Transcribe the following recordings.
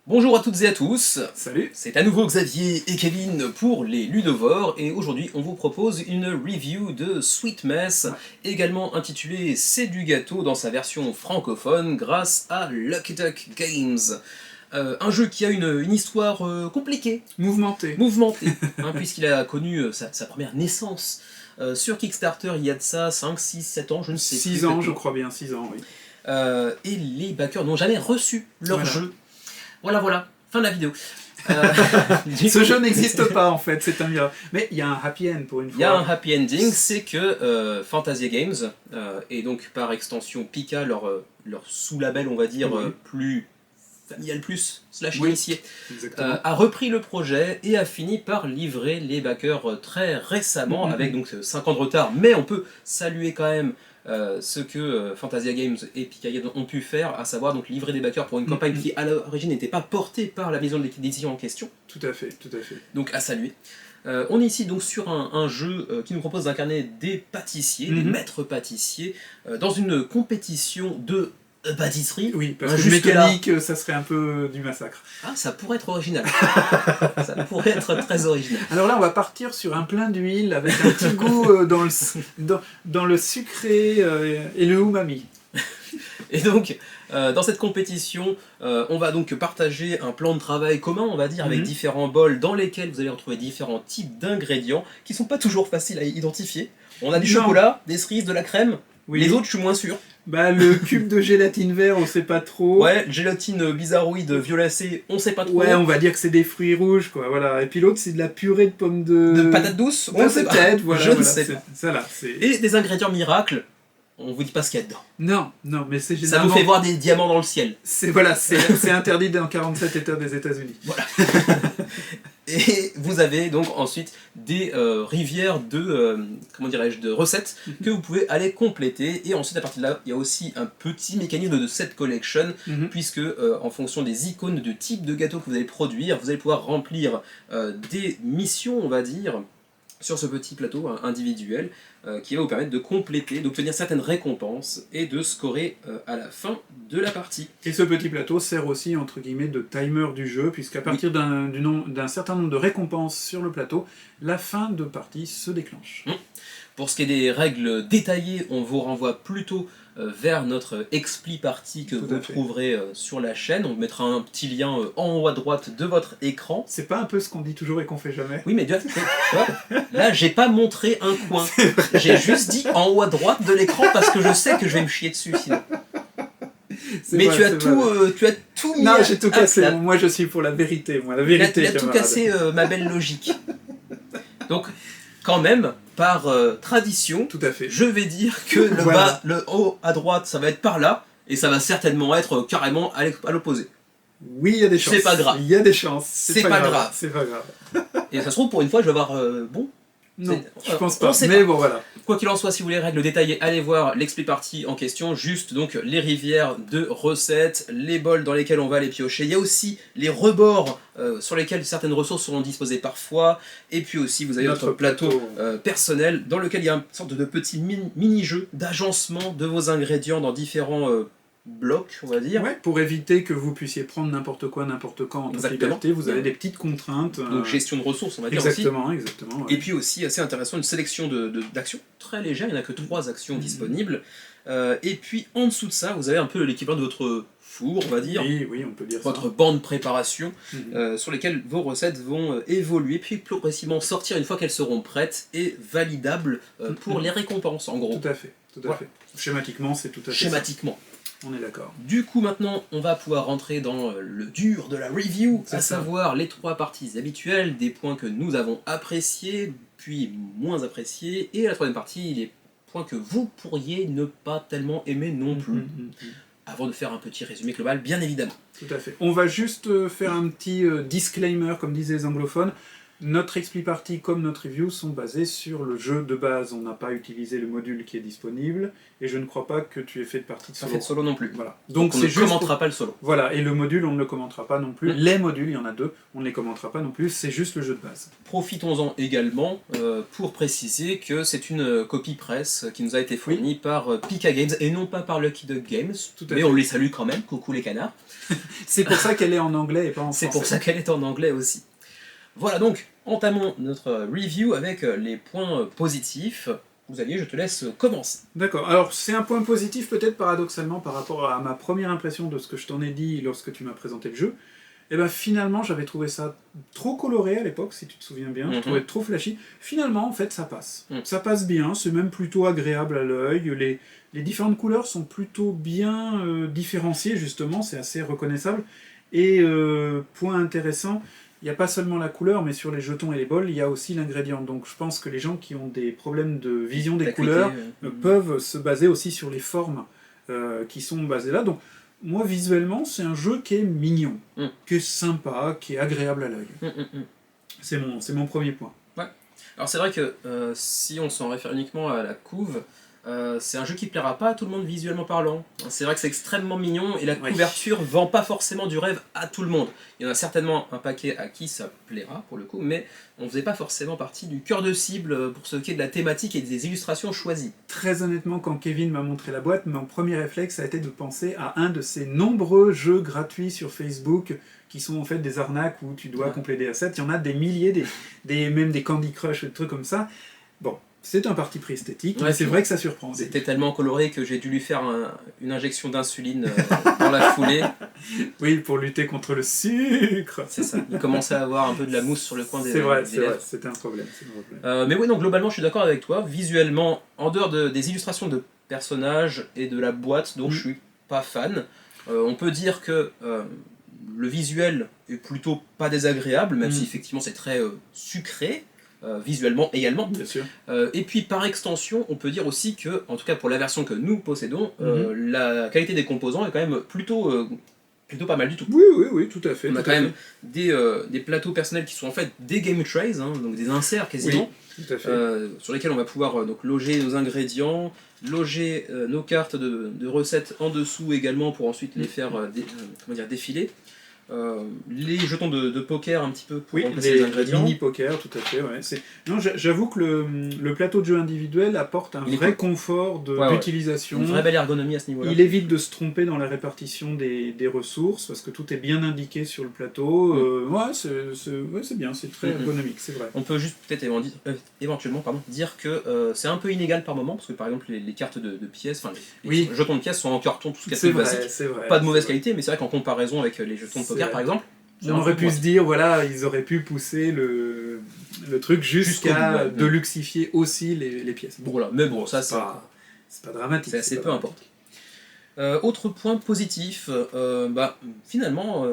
Bonjour à toutes et à tous, Salut. c'est à nouveau Xavier et Kevin pour les Ludovores et aujourd'hui on vous propose une review de Sweet Mess, également intitulée C'est du gâteau dans sa version francophone grâce à Lucky Duck Games. Un jeu qui a une histoire compliquée, Mouvementé. puisqu'il a connu sa première naissance sur Kickstarter il y a de ça 5, 6, 7 ans, je ne sais plus. 6 ans, je crois bien, 6 ans, oui. Et les backers n'ont jamais reçu leur jeu. Voilà, fin de la vidéo. Ce jeu n'existe pas en fait, c'est un miracle. Mais il y a un happy end pour une fois. Il y a un happy ending, c'est que Fantasia Games, et donc par extension Pika, leur sous-label on va dire plus familial plus, / initié, a repris le projet et a fini par livrer les backers très récemment, avec donc 5 ans de retard, mais on peut saluer quand même ce que Fantasia Games et Pika Games ont pu faire, à savoir donc livrer des backers pour une campagne qui à l'origine n'était pas portée par la maison d'édition en question. Tout à fait. Donc à saluer. On est ici donc sur un jeu qui nous propose d'incarner des pâtissiers, des maîtres pâtissiers, dans une compétition de pâtisserie. Oui, parce que mécanique, ça serait un peu du massacre. Ah, ça pourrait être original. Ça pourrait être très original. Alors là, on va partir sur un plein d'huile avec un petit goût dans le sucré et le umami. Et donc, dans cette compétition, on va donc partager un plan de travail commun, on va dire, avec différents bols dans lesquels vous allez retrouver différents types d'ingrédients qui sont pas toujours faciles à identifier. On a du chocolat, des cerises, de la crème. Oui. Les autres, je suis moins sûr. Bah, le cube de gélatine vert, on sait pas trop. Ouais, gélatine bizarroïde violacée, on sait pas trop. Ouais, on va dire que c'est des fruits rouges, quoi. Voilà. Et puis l'autre, c'est de la purée de pommes de patates douces. On sait peut-être, voilà. Je ne sais pas. Ça, là, et des ingrédients miracles. On vous dit pas ce qu'il y a dedans. Non, mais c'est généralement... Ça vous fait voir des diamants dans le ciel. C'est interdit dans 47 États des États-Unis. Voilà. Et vous avez donc ensuite des rivières de, de recettes que vous pouvez aller compléter. Et ensuite, à partir de là, il y a aussi un petit mécanisme de set collection, puisque en fonction des icônes de type de gâteau que vous allez produire, vous allez pouvoir remplir des missions, on va dire, sur ce petit plateau individuel qui va vous permettre de compléter, d'obtenir certaines récompenses et de scorer à la fin de la partie. Et ce petit plateau sert aussi entre guillemets de timer du jeu, puisqu'à partir d'un certain nombre de récompenses sur le plateau, la fin de partie se déclenche. Pour ce qui est des règles détaillées, on vous renvoie plutôt vers notre Expli Party que vous trouverez sur la chaîne. On mettra un petit lien en haut à droite de votre écran. C'est pas un peu ce qu'on dit toujours et qu'on fait jamais? Oui, mais tu vois, là, j'ai pas montré un coin. J'ai juste dit en haut à droite de l'écran parce que je sais que je vais me chier dessus sinon. Mais tu as tout mis. Non, j'ai tout cassé. Moi, je suis pour la vérité. Moi, la vérité. Il a tout cassé, ma belle logique. Donc, quand même, par tradition, tout à fait. Je vais dire que le haut à droite, ça va être par là, et ça va certainement être carrément à l'opposé. Oui, il y a des chances. C'est pas grave. Il y a des chances. C'est pas grave. C'est pas grave. Et ça se trouve, pour une fois, je vais avoir bon. Non, je pense pas. Mais bon, voilà. Quoi qu'il en soit, si vous voulez règles détaillées, allez voir l'Expli Party en question. Juste donc les rivières de recettes, les bols dans lesquels on va les piocher. Il y a aussi les rebords sur lesquels certaines ressources seront disposées parfois. Et puis aussi, vous avez notre plateau personnel dans lequel il y a une sorte de petit mini-jeu d'agencement de vos ingrédients dans différents blocs, on va dire. Ouais, pour éviter que vous puissiez prendre n'importe quoi, n'importe quand en toute liberté, vous avez des petites contraintes. Donc gestion de ressources, on va dire exactement, aussi. Exactement. Ouais. Et puis aussi, assez intéressant, une sélection d'actions très légère, il n'y en a que 3 actions disponibles. Et puis en dessous de ça, vous avez un peu l'équivalent de votre four, on va dire. Oui, on peut dire votre ça. banc de préparation, sur lesquelles vos recettes vont évoluer, puis progressivement sortir une fois qu'elles seront prêtes et validables pour les récompenses, en gros. Tout à fait. Schématiquement, c'est tout à fait Schématiquement. Ça. On est d'accord. Du coup, maintenant, on va pouvoir rentrer dans le dur de la review, à savoir les 3 parties habituelles, des points que nous avons appréciés, puis moins appréciés, et la 3e partie, les points que vous pourriez ne pas tellement aimer non plus. Avant de faire un petit résumé global, bien évidemment. Tout à fait. On va juste faire un petit disclaimer, comme disaient les anglophones. Notre XP Party comme notre review sont basés sur le jeu de base. On n'a pas utilisé le module qui est disponible, et je ne crois pas que tu aies fait de partie de Pas solo. fait de solo non plus. Voilà. Donc on c'est ne juste commentera pas le solo. Voilà, et le module, on ne le commentera pas non plus. Mm. Les modules, il y en a 2, on ne les commentera pas non plus, c'est juste le jeu de base. Profitons-en également pour préciser que c'est une copie presse qui nous a été fournie par Pika Games et non pas par Lucky Duck Games. Tout à mais fait. on les salue quand même, coucou les canards. C'est pour ça qu'elle est en anglais et pas en français. C'est pour ça qu'elle est en anglais aussi. Voilà donc, entamons notre review avec les points positifs. Xavier, je te laisse commencer. D'accord, alors c'est un point positif peut-être paradoxalement par rapport à ma première impression de ce que je t'en ai dit lorsque tu m'as présenté le jeu. Et ben finalement j'avais trouvé ça trop coloré à l'époque, si tu te souviens bien, je trouvais trop flashy. Finalement en fait ça passe. Ça passe bien, c'est même plutôt agréable à l'œil, les différentes couleurs sont plutôt bien différenciées justement, c'est assez reconnaissable. Et point intéressant, il n'y a pas seulement la couleur, mais sur les jetons et les bols, il y a aussi l'ingrédient. Donc je pense que les gens qui ont des problèmes de vision des couleurs peuvent se baser aussi sur les formes qui sont basées là. Donc moi, visuellement, c'est un jeu qui est mignon, qui est sympa, qui est agréable à l'œil. C'est mon premier point. Ouais. Alors c'est vrai que si on s'en réfère uniquement à la couve, c'est un jeu qui plaira pas à tout le monde visuellement parlant. C'est vrai que c'est extrêmement mignon et la couverture vend pas forcément du rêve à tout le monde. Il y en a certainement un paquet à qui ça plaira pour le coup, mais on faisait pas forcément partie du cœur de cible pour ce qui est de la thématique et des illustrations choisies. Très honnêtement, quand Kevin m'a montré la boîte, mon premier réflexe a été de penser à un de ces nombreux jeux gratuits sur Facebook qui sont en fait des arnaques où tu dois compléter des assets. Il y en a des milliers, même des Candy Crush, des trucs comme ça. Bon. C'est un parti pris esthétique, mais c'est vrai que ça surprend. C'était tellement coloré que j'ai dû lui faire une injection d'insuline dans la foulée. Oui, pour lutter contre le sucre. C'est ça, il commençait à avoir un peu de la mousse sur le coin des lèvres. C'est vrai, c'était un problème. Mais oui, donc globalement, je suis d'accord avec toi. Visuellement, en dehors des illustrations de personnages et de la boîte, dont je suis pas fan, on peut dire que le visuel est plutôt pas désagréable, même si effectivement c'est très sucré. Visuellement également. Bien sûr. Et puis par extension, on peut dire aussi que, en tout cas pour la version que nous possédons, la qualité des composants est quand même plutôt pas mal du tout. Oui, tout à fait. On a quand même des plateaux personnels qui sont en fait des game trays, donc des inserts quasiment, tout à fait. sur lesquels on va pouvoir donc loger nos ingrédients, loger nos cartes de recettes en dessous également pour ensuite les faire défiler. Les jetons de poker un petit peu pour remplacer les ingrédients. Mini poker, tout à fait. Ouais. Non, j'avoue que le plateau de jeu individuel apporte un vrai confort d'utilisation. Une vraie belle ergonomie à ce niveau-là. Il évite de se tromper dans la répartition des ressources parce que tout est bien indiqué sur le plateau. C'est bien, c'est très ergonomique, c'est vrai. On peut juste peut-être éventuellement dire que c'est un peu inégal par moment parce que par exemple les cartes de pièces, enfin les jetons de pièces sont en carton, tout ce qui est basique. Pas de mauvaise qualité, mais c'est vrai qu'en comparaison avec les jetons de poker par exemple, on aurait pu se dire, voilà, ils auraient pu pousser le truc jusqu'à luxifier aussi les pièces. Bon, voilà, mais bon, ça c'est pas dramatique. C'est assez peu important. Autre point positif, finalement,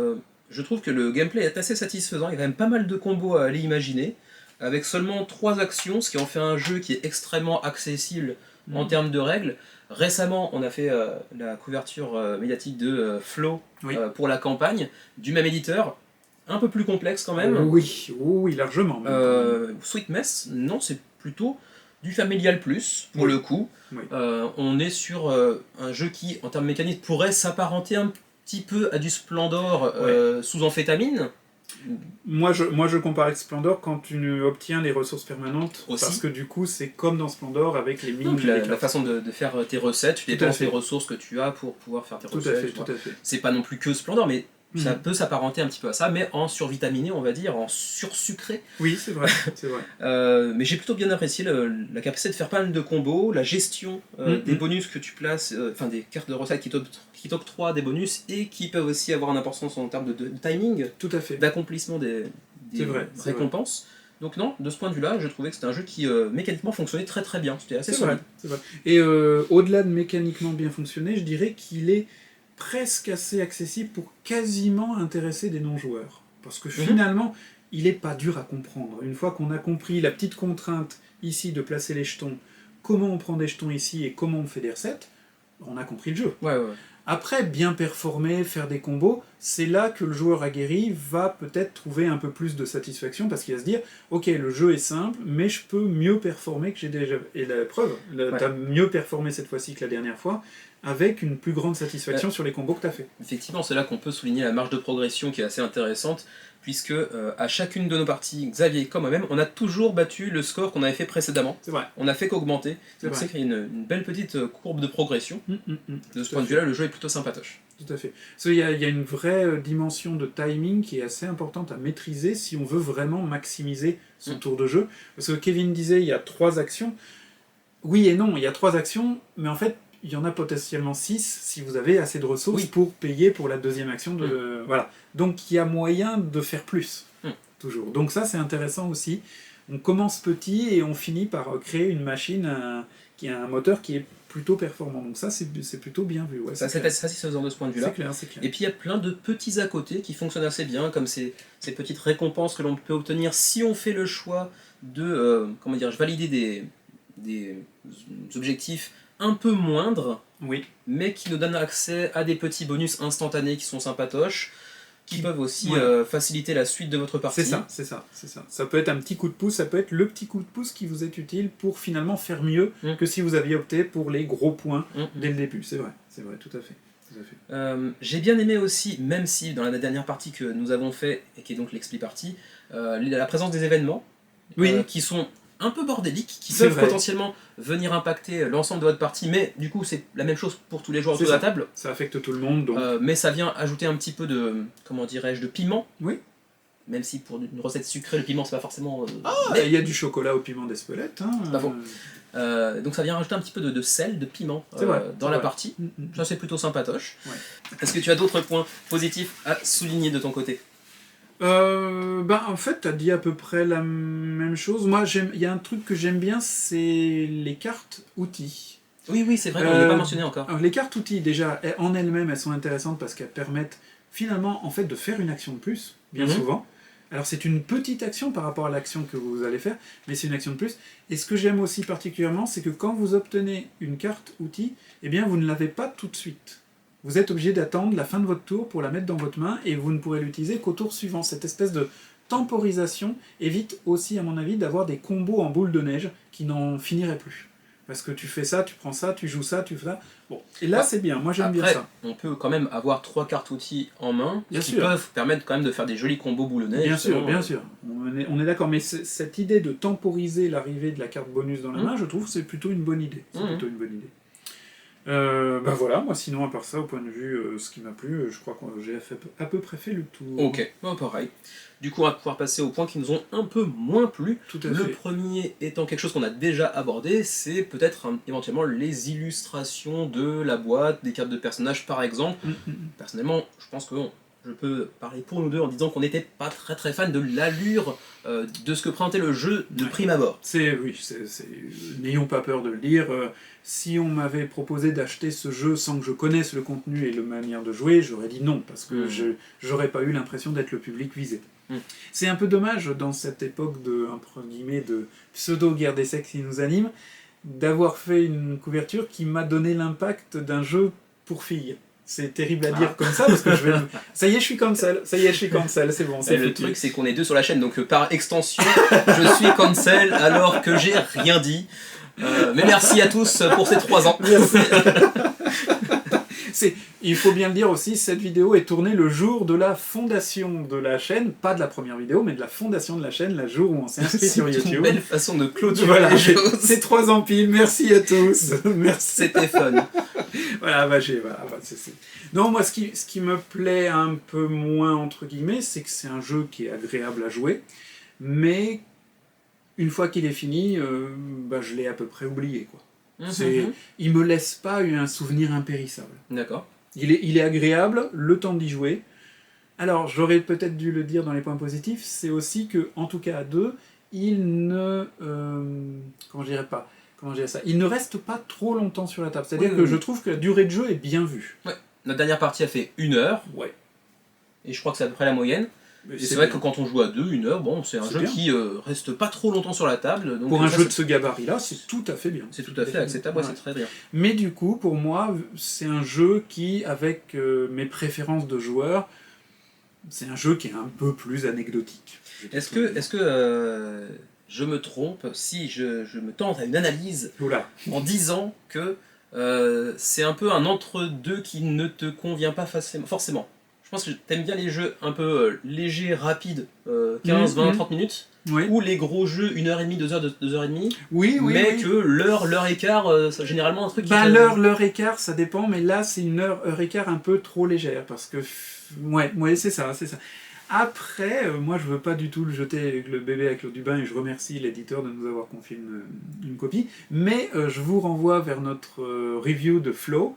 je trouve que le gameplay est assez satisfaisant. Il y a quand même pas mal de combos à aller imaginer, avec seulement 3 actions, ce qui en fait un jeu qui est extrêmement accessible en termes de règles. Récemment, on a fait la couverture médiatique de Flow pour la campagne, du même éditeur, un peu plus complexe quand même. Oui, largement. Sweet Mess, non, c'est plutôt du familial plus, pour le coup. On est sur un jeu qui, en termes mécaniques, pourrait s'apparenter un petit peu à du Splendor sous amphétamine. Moi je compare avec Splendor quand tu obtiens les ressources permanentes, parce que du coup c'est comme dans Splendor avec les mines. Donc la façon de faire tes recettes, tu dépenses les ressources que tu as pour pouvoir faire tes recettes. Tout à fait. C'est pas non plus que Splendor, mais ça peut s'apparenter un petit peu à ça, mais en survitaminé, on va dire, en sursucré. Oui, c'est vrai. Mais j'ai plutôt bien apprécié la capacité de faire pas mal de combos, la gestion des bonus que tu places, enfin des cartes de recettes qui t'octroient des bonus et qui peuvent aussi avoir une importance en termes de timing, tout à fait, d'accomplissement des récompenses. Donc non, de ce point de vue-là, je trouvais que c'était un jeu qui mécaniquement fonctionnait très très bien. C'était assez solide. C'est vrai. Et au-delà de mécaniquement bien fonctionner, je dirais qu'il est presque assez accessible pour quasiment intéresser des non-joueurs. Parce que finalement, il n'est pas dur à comprendre. Une fois qu'on a compris la petite contrainte ici de placer les jetons, comment on prend des jetons ici et comment on fait des recettes, on a compris le jeu. Après, bien performer, faire des combos, c'est là que le joueur aguerri va peut-être trouver un peu plus de satisfaction, parce qu'il va se dire, ok, le jeu est simple, mais je peux mieux performer que j'ai déjà... Et la preuve, Ouais. tu as mieux performé cette fois-ci que la dernière fois, avec une plus grande satisfaction sur les combos que tu as fait. Effectivement, c'est là qu'on peut souligner la marge de progression qui est assez intéressante, puisque à chacune de nos parties, Xavier comme moi-même, on a toujours battu le score qu'on avait fait précédemment. C'est vrai. On n'a fait qu'augmenter. C'est Donc vrai. c'est qu'il y a une belle petite courbe de progression. De ce Tout point à de vue-là, le jeu est plutôt sympatoche. Tout à fait. Parce qu'il y a une vraie dimension de timing qui est assez importante à maîtriser si on veut vraiment maximiser son tour de jeu. Parce que Kevin disait, il y a 3 actions. Oui et non, il y a 3 actions, mais en fait, il y en a potentiellement 6 si vous avez assez de ressources pour payer pour la deuxième action. Voilà. Donc il y a moyen de faire plus, toujours. Donc ça, c'est intéressant aussi. On commence petit et on finit par créer une machine qui a un moteur qui est plutôt performant. Donc ça, c'est plutôt bien vu. Ouais, Ça, c'est satisfaisant de ce point de vue-là. C'est clair, c'est clair. Et puis il y a plein de petits à côté qui fonctionnent assez bien, comme ces petites récompenses que l'on peut obtenir si on fait le choix de valider des objectifs un peu moindres, Oui. mais qui nous donnent accès à des petits bonus instantanés qui sont sympatoches, qui peuvent aussi faciliter la suite de votre partie. C'est ça. Ça peut être un petit coup de pouce, ça peut être le petit coup de pouce qui vous est utile pour finalement faire mieux que si vous aviez opté pour les gros points dès le début. C'est vrai, tout à fait. J'ai bien aimé aussi, même si dans la dernière partie que nous avons fait, et qui est donc l'expli partie, la présence des événements, qui sont un peu bordéliques, qui peuvent potentiellement venir impacter l'ensemble de votre partie, mais du coup c'est la même chose pour tous les joueurs autour de la table. Ça affecte tout le monde. Donc. Mais ça vient ajouter un petit peu de, de piment. Oui. Même si pour une recette sucrée, le piment c'est pas forcément... il y a du chocolat au piment d'Espelette. C'est pas faux. Donc ça vient rajouter un petit peu de sel, de piment dans la partie. Ça c'est plutôt sympatoche. Ouais. Est-ce que tu as d'autres points positifs à souligner de ton côté ? En fait, tu as dit à peu près la même chose. Moi, il y a un truc que j'aime bien, c'est les cartes outils. Oui, c'est vrai qu'on ne l'a pas mentionné encore. Les cartes outils, déjà, en elles-mêmes, elles sont intéressantes parce qu'elles permettent finalement en fait, de faire une action de plus, bien souvent. Alors c'est une petite action par rapport à l'action que vous allez faire, mais c'est une action de plus. Et ce que j'aime aussi particulièrement, c'est que quand vous obtenez une carte outil, eh bien vous ne l'avez pas tout de suite. Vous êtes obligé d'attendre la fin de votre tour pour la mettre dans votre main et vous ne pourrez l'utiliser qu'au tour suivant. Cette espèce de temporisation évite aussi, à mon avis, d'avoir des combos en boule de neige qui n'en finiraient plus. Parce que tu fais ça, tu prends ça, tu joues ça, tu fais ça. Bon. Et là, c'est bien. Moi, j'aime bien ça. On peut quand même avoir 3 cartes outils en main qui peuvent permettre quand même de faire des jolis combos boule de neige. Bien sûr. On est d'accord. Mais cette idée de temporiser l'arrivée de la carte bonus dans la main, je trouve que c'est plutôt une bonne idée. Voilà, moi sinon à part ça, au point de vue ce qui m'a plu, je crois que j'ai à peu près fait le tour. Ok, pareil. Du coup on va pouvoir passer aux points qui nous ont un peu moins plu. Le premier étant quelque chose qu'on a déjà abordé, c'est peut-être éventuellement les illustrations de la boîte, des cartes de personnages par exemple. Personnellement, je pense que je peux parler pour nous deux en disant qu'on n'était pas très fan de l'allure de ce que présentait le jeu de prime abord. N'ayons pas peur de le dire. Si on m'avait proposé d'acheter ce jeu sans que je connaisse le contenu et la manière de jouer, j'aurais dit non, parce que j'aurais pas eu l'impression d'être le public visé. C'est un peu dommage dans cette époque de pseudo-guerre des sexes qui nous anime, d'avoir fait une couverture qui m'a donné l'impact d'un jeu pour filles. C'est terrible à dire comme ça, parce que ça y est, je suis cancel, c'est bon. Le truc, c'est qu'on est deux sur la chaîne, donc par extension, je suis cancel alors que j'ai rien dit. Mais merci à tous pour ces 3 ans. Il faut bien le dire aussi, cette vidéo est tournée le jour de la fondation de la chaîne, pas de la première vidéo, mais de la fondation de la chaîne, le jour où on s'est inscrit sur YouTube. C'est une belle façon de clôturer les choses. C'est 3 ans pile, merci à tous. Merci. C'était fun. Non, moi, ce qui me plaît un peu moins, entre guillemets, c'est que c'est un jeu qui est agréable à jouer, mais une fois qu'il est fini, je l'ai à peu près oublié, quoi. Il me laisse pas un souvenir impérissable. D'accord. Il est agréable, le temps d'y jouer. Alors, j'aurais peut-être dû le dire dans les points positifs, c'est aussi que, en tout cas à 2, il ne... il ne reste pas trop longtemps sur la table. C'est-à-dire que je trouve que la durée de jeu est bien vue. Ouais. Notre dernière partie a fait 1 heure. Ouais. Et je crois que c'est à peu près la moyenne. Et c'est vrai que quand on joue à 2, 1 heure, c'est un jeu qui reste pas trop longtemps sur la table. Donc pour un jeu de ce gabarit-là, c'est tout à fait bien. C'est tout à fait acceptable, c'est très bien. Mais du coup, pour moi, c'est un jeu qui, avec mes préférences de joueur, c'est un jeu qui est un peu plus anecdotique. Est-ce que je me trompe si je me tente à une analyse Oula. en disant que c'est un peu un entre-deux qui ne te convient pas forcément. Je pense que t'aimes bien les jeux un peu légers, rapides, 15, 20, 30 minutes, Oui. ou les gros jeux 1h30, 2h, 2h30, Oui, mais oui. que l'heure et quart, c'est généralement un truc qui Ben, te- l'heure et quart, ça dépend, mais là, c'est une heure et quart un peu trop légère, parce que... Ouais, c'est ça. Après, moi, je veux pas du tout le jeter avec le bébé avec l'eau du bain, et je remercie l'éditeur de nous avoir confié une copie, mais je vous renvoie vers notre review de Flow.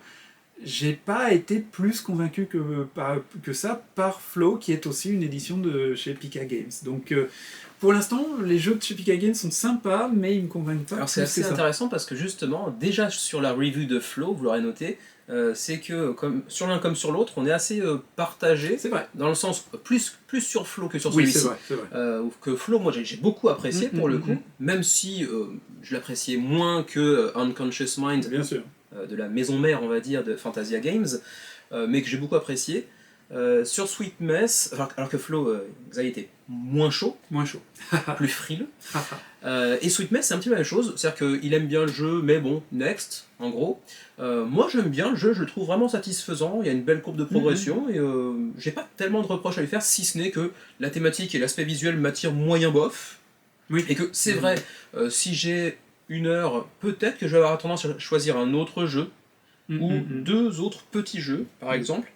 J'ai pas été plus convaincu que ça par Flow, qui est aussi une édition de chez Pika Games. Donc, pour l'instant, les jeux de chez Pika Games sont sympas, mais ils me convainquent pas. Alors c'est assez intéressant parce que justement, déjà sur la review de Flow, vous l'aurez noté, c'est que sur l'un comme sur l'autre, on est assez partagé. C'est vrai. Dans le sens plus sur Flow que sur Oui, celui-ci. c'est vrai. Que Flow, moi j'ai beaucoup apprécié pour le coup, même si je l'appréciais moins que Unconscious Mind, Bien sûr. de la maison mère, on va dire, de Fantasia Games, mais que j'ai beaucoup apprécié. Sur Sweet Mess, alors que Flow, Xaï était moins chaud, plus frileux. Et Sweet Mess, c'est un petit peu la même chose, c'est-à-dire qu'il aime bien le jeu, mais bon, next, en gros. Moi, j'aime bien le jeu, je le trouve vraiment satisfaisant, il y a une belle courbe de progression, et j'ai pas tellement de reproches à lui faire, si ce n'est que la thématique et l'aspect visuel m'attirent moyen bof, et que c'est vrai, si j'ai une heure, peut-être que je vais avoir tendance à choisir un autre jeu, ou deux autres petits jeux, par exemple.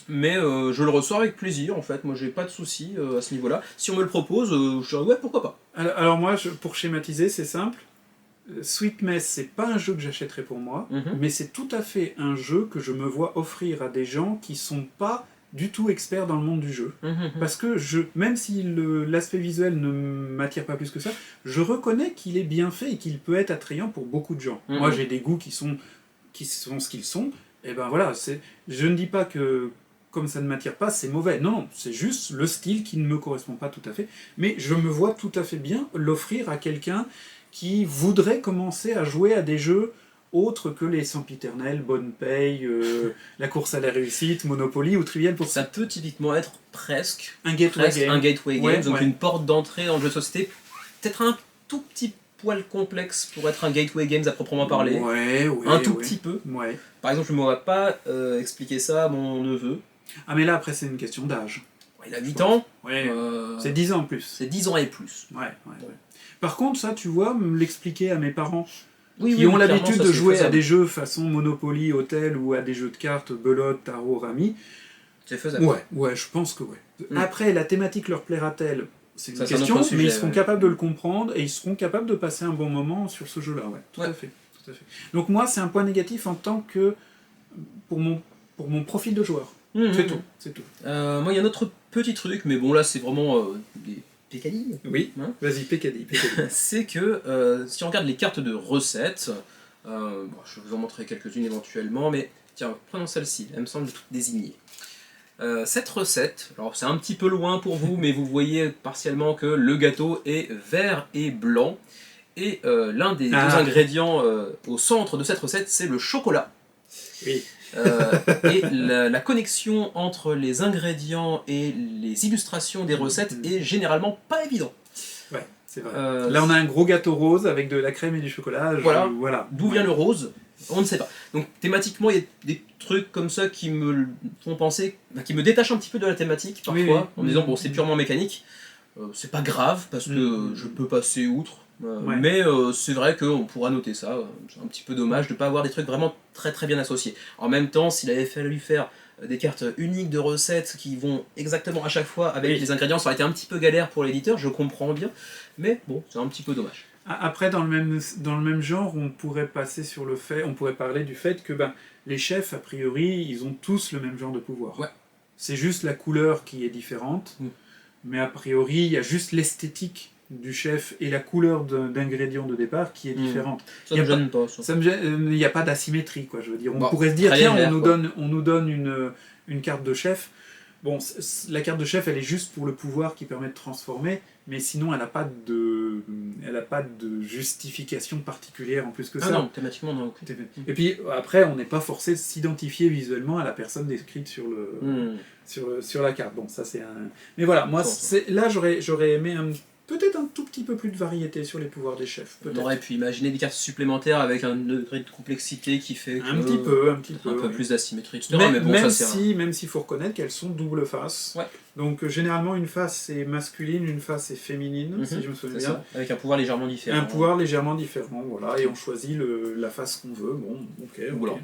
Mais je le ressors avec plaisir, en fait. Moi, j'ai pas de soucis à ce niveau-là. Si on me le propose, je dirais ouais, pourquoi pas. Alors moi, pour schématiser, c'est simple. Sweet Mess, c'est pas un jeu que j'achèterais pour moi, mais c'est tout à fait un jeu que je me vois offrir à des gens qui sont pas du tout experts dans le monde du jeu. Parce que même si l'aspect visuel ne m'attire pas plus que ça, je reconnais qu'il est bien fait et qu'il peut être attrayant pour beaucoup de gens. Moi, j'ai des goûts qui sont ce qu'ils sont. Et ben voilà, je ne dis pas que comme ça ne m'attire pas, c'est mauvais. Non, c'est juste le style qui ne me correspond pas tout à fait. Mais je me vois tout à fait bien l'offrir à quelqu'un qui voudrait commencer à jouer à des jeux autres que les sempiternels, Bonne Paye, la course à la réussite, Monopoly ou Trivial pour ça peut typiquement être presque un gateway game, donc une porte d'entrée dans le jeu de société, peut-être un tout petit poil complexe pour être un gateway games à proprement parler, un tout petit peu. Par exemple, je ne m'aurais pas expliqué ça à mon neveu. Ah mais là après c'est une question d'âge. Il a 8 ans. C'est 10 ans en plus. C'est 10 ans et plus. Par contre, ça, tu vois, me l'expliquer à mes parents qui ont l'habitude de jouer à des jeux façon Monopoly, Hôtel ou à des jeux de cartes, belote, tarot, rami. C'est faisable. Ouais, je pense que ouais. Après, la thématique leur plaira-t-elle? C'est une question, mais ils seront capables de le comprendre et ils seront capables de passer un bon moment sur ce jeu-là. Tout à fait. Donc moi, c'est un point négatif en tant que pour mon profil de joueur. C'est tout. Moi, il y a un autre petit truc, mais bon, là, c'est vraiment des pécadilles. Oui, vas-y, pécadilles. C'est que si on regarde les cartes de recettes, je vais vous en montrer quelques-unes éventuellement, mais tiens, prenons celle-ci, elle me semble toute désignée. Cette recette, alors c'est un petit peu loin pour vous, mais vous voyez partiellement que le gâteau est vert et blanc, et l'un des deux ingrédients au centre de cette recette, c'est le chocolat. Oui. Et la connexion entre les ingrédients et les illustrations des recettes est généralement pas évidente. Ouais, c'est vrai. Là, on a un gros gâteau rose avec de la crème et du chocolat. Voilà. D'où vient le rose? On ne sait pas. Donc thématiquement, il y a des trucs comme ça qui me font penser, qui me détachent un petit peu de la thématique parfois, en me disant bon, c'est purement mécanique. C'est pas grave parce que je peux passer outre. Mais c'est vrai qu'on pourra noter ça, c'est un petit peu dommage de ne pas avoir des trucs vraiment très très bien associés. En même temps, s'il avait fallu faire des cartes uniques de recettes qui vont exactement à chaque fois avec les ingrédients, ça aurait été un petit peu galère pour l'éditeur, je comprends bien, mais bon, c'est un petit peu dommage. Après, dans le même genre, on pourrait parler du fait que les chefs, a priori, ils ont tous le même genre de pouvoir. Ouais. C'est juste la couleur qui est différente, mais a priori, il y a juste l'esthétique du chef et la couleur d'ingrédients de départ qui est différente. Ça me gêne pas. Il n'y a pas d'asymétrie, quoi. Je veux dire, on pourrait se dire tiens, on nous donne une carte de chef. Bon, la carte de chef, elle est juste pour le pouvoir qui permet de transformer, mais sinon, elle n'a pas de justification particulière en plus que ça. Ah non, thématiquement, non. Okay. Et puis, après, on n'est pas forcé de s'identifier visuellement à la personne décrite sur sur la carte. Bon, ça, c'est un... Mais voilà, moi, là, j'aurais aimé peut-être un tout petit peu plus de variété sur les pouvoirs des chefs. On aurait pu imaginer des cartes supplémentaires avec un degré de complexité qui fait un petit peu, plus d'asymétrie, etc. Mais bon, même s'il faut reconnaître qu'elles sont double face. Ouais. Donc généralement une face est masculine, une face est féminine, si je me souviens bien. Ça. Avec un pouvoir légèrement différent. Un pouvoir légèrement différent, voilà, et on choisit la face qu'on veut. Bon, ok. Voilà.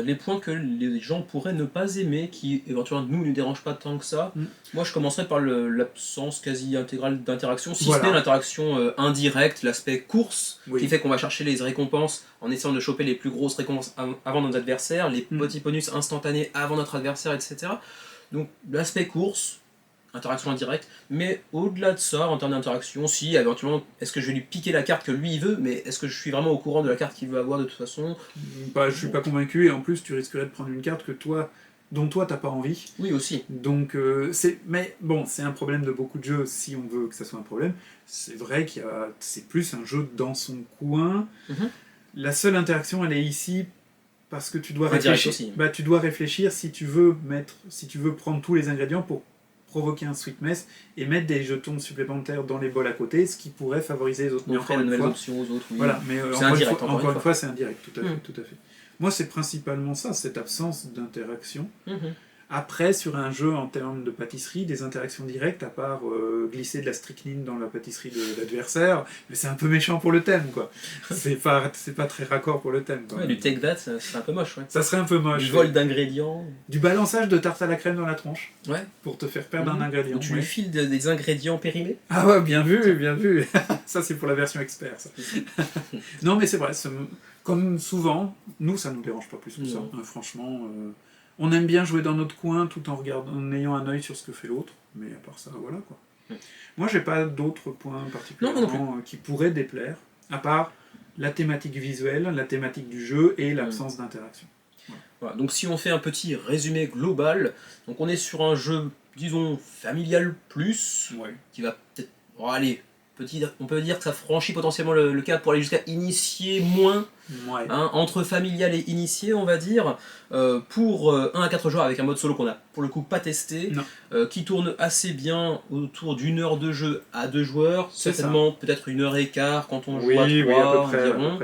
Les points que les gens pourraient ne pas aimer, qui éventuellement nous ne dérangent pas tant que ça, moi je commencerais par l'absence quasi intégrale d'interaction, si ce n'est l'interaction indirecte, l'aspect course, qui fait qu'on va chercher les récompenses en essayant de choper les plus grosses récompenses avant nos adversaires, les petits bonus instantanés avant notre adversaire, etc. Donc l'aspect course, interaction indirecte, mais au-delà de ça, en termes d'interaction, si éventuellement, est-ce que je vais lui piquer la carte que lui il veut, mais est-ce que je suis vraiment au courant de la carte qu'il veut avoir de toute façon? Je suis pas convaincu, et en plus tu risquerais de prendre une carte dont toi t'as pas envie. Oui aussi. Donc mais bon, c'est un problème de beaucoup de jeux si on veut que ça soit un problème. C'est vrai c'est plus un jeu dans son coin. La seule interaction elle est ici parce que tu dois réfléchir. Tu dois réfléchir si tu veux prendre tous les ingrédients pour provoquer un sweet mess et mettre des jetons supplémentaires dans les bols à côté, ce qui pourrait favoriser les autres. Mais encore une fois, options aux autres, oui. Voilà, mais encore une fois, c'est indirect, tout à fait. Moi, c'est principalement ça, cette absence d'interaction. Après, sur un jeu en termes de pâtisserie, des interactions directes, à part glisser de la strychnine dans la pâtisserie de l'adversaire, mais c'est un peu méchant pour le thème, quoi. C'est pas très raccord pour le thème, quoi. Ouais, du take that, ça serait un peu moche, ouais. Ça serait un peu moche. Du vol d'ingrédients. Du balançage de tarte à la crème dans la tronche. Ouais. Pour te faire perdre un ingrédient. Donc tu lui files des ingrédients périmés. Ah ouais, bien vu, bien vu. Ça, c'est pour la version expert, ça. Non, mais c'est vrai, comme souvent, nous, ça nous dérange pas plus que ça, hein, franchement... On aime bien jouer dans notre coin tout en ayant un œil sur ce que fait l'autre, mais à part ça, voilà quoi. Moi, j'ai pas d'autres points particulièrement qui pourraient déplaire, à part la thématique visuelle, la thématique du jeu et l'absence d'interaction. Voilà, donc si on fait un petit résumé global, donc on est sur un jeu, disons, familial plus, qui va peut-être... Oh, allez, on peut dire que ça franchit potentiellement le cap pour aller jusqu'à initier moins, hein, entre familial et initié on va dire, pour 1 à 4 joueurs avec un mode solo qu'on a pour le coup pas testé, qui tourne assez bien autour d'1 heure de jeu à 2 joueurs, certainement peut-être 1h15 quand on joue à 3 environ,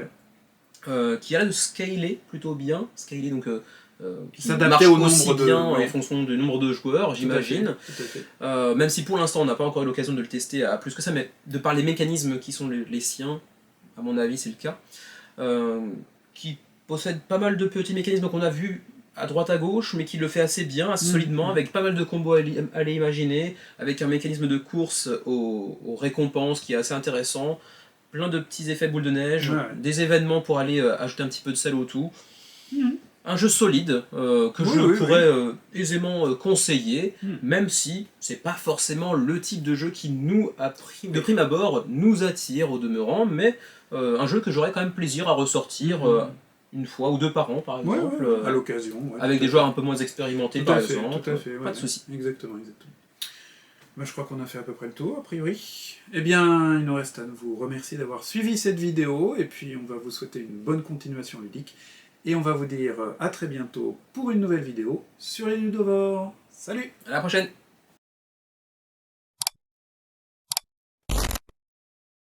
qui a l'air de scaler plutôt bien, donc qui marche aussi bien en fonction du nombre de joueurs, j'imagine. Même si pour l'instant on n'a pas encore eu l'occasion de le tester à plus que ça, mais de par les mécanismes qui sont les siens, à mon avis c'est le cas, qui possède pas mal de petits mécanismes qu'on a vus à droite à gauche, mais qui le fait assez bien, assez solidement, avec pas mal de combos à aller imaginer, avec un mécanisme de course aux récompenses qui est assez intéressant, plein de petits effets boule de neige, des événements pour aller ajouter un petit peu de sel au tout. Un jeu solide que je pourrais aisément conseiller, même si c'est pas forcément le type de jeu qui nous, de prime abord, nous attire au demeurant, mais un jeu que j'aurais quand même plaisir à ressortir une fois ou 2 par an, par exemple, à l'occasion. avec des joueurs un peu moins expérimentés, par exemple. Tout à fait, pas de soucis. Exactement. Bah, je crois qu'on a fait à peu près le tour, a priori. Eh bien, il nous reste à vous remercier d'avoir suivi cette vidéo, et puis on va vous souhaiter une bonne continuation ludique. Et on va vous dire à très bientôt pour une nouvelle vidéo sur les ludovores. Salut! À la prochaine!